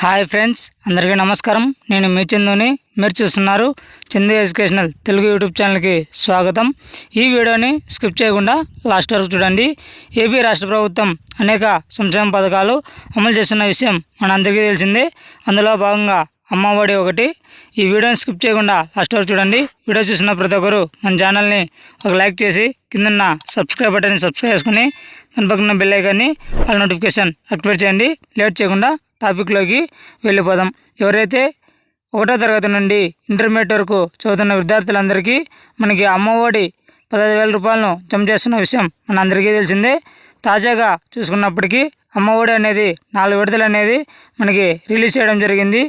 Hi friends, అందరికీ నమస్కారం. నేను మీ చందుని. మీరు చూస్తున్నారు చందు ఎడ్యుకేషనల్ తెలుగు యూట్యూబ్ ఛానల్కి స్వాగతం. ఈ వీడియోని స్కిప్ చేయకుండా లాస్ట్ వరకు చూడండి. ఏపీ రాష్ట్ర ప్రభుత్వం అనేక సంక్షేమ పథకాలు అమలు చేస్తున్న విషయం మనందరికీ తెలిసిందే. అందులో భాగంగా అమ్మఒడి ఒకటి. ఈ వీడియోని స్కిప్ చేయకుండా లాస్ట్ వరకు చూడండి. వీడియో చూసిన ప్రతి ఒక్కరు మన ఛానల్ని ఒక లైక్ చేసి కిందన్న సబ్స్క్రైబ్ బటన్ని సబ్స్క్రైబ్ చేసుకుని దాని పక్కన బెల్ ఐకాన్ని ఆల్ నోటిఫికేషన్ యాక్టివేట్ చేయండి. లేట్ చేయకుండా టాపిక్లోకి వెళ్ళిపోదాం. ఎవరైతే 1వ తరగతి నుండి ఇంటర్మీడియట్ వరకు చదువుతున్న విద్యార్థులందరికీ మనకి అమ్మఒడి 15,000 రూపాయలను జమ చేస్తున్న విషయం మనందరికీ తెలిసిందే. తాజాగా చూసుకున్నప్పటికీ అమ్మఒడి అనేది 4 విడతలు అనేది మనకి రిలీజ్ చేయడం జరిగింది.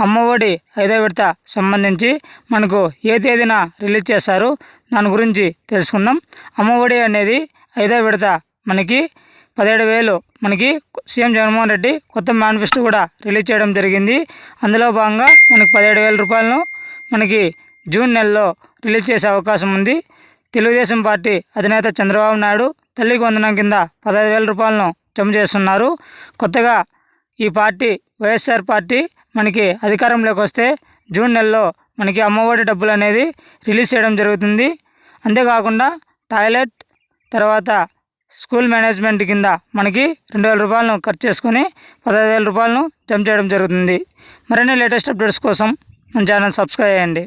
అమ్మఒడి 5వ విడత సంబంధించి మనకు ఏ తేదీన రిలీజ్ చేస్తారు దాని గురించి తెలుసుకుందాం. అమ్మఒడి అనేది 5వ విడత మనకి 17,000 మనకి సీఎం జగన్మోహన్ రెడ్డి కొత్త మేనిఫెస్టో కూడా రిలీజ్ చేయడం జరిగింది. అందులో భాగంగా మనకి 17,000 రూపాయలను మనకి జూన్ నెలలో రిలీజ్ చేసే అవకాశం ఉంది. తెలుగుదేశం పార్టీ అధినేత చంద్రబాబు నాయుడు తల్లికి వందనం కింద 15,000 రూపాయలను జమ చేస్తున్నారు. కొత్తగా ఈ పార్టీ వైఎస్ఆర్ పార్టీ మనకి అధికారంలోకి వస్తే జూన్ నెలలో మనకి అమ్మఒడి డబ్బులు అనేది రిలీజ్ చేయడం జరుగుతుంది. అంతేకాకుండా టాయిలెట్ తర్వాత స్కూల్ మేనేజ్మెంట్ కింద మనకి 2,000 రూపాయలను ఖర్చు చేసుకొని 15,000 రూపాయలను జమ చేయడం జరుగుతుంది. మరిన్ని లేటెస్ట్ అప్డేట్స్ కోసం మన ఛానల్ సబ్స్క్రైబ్ చేయండి.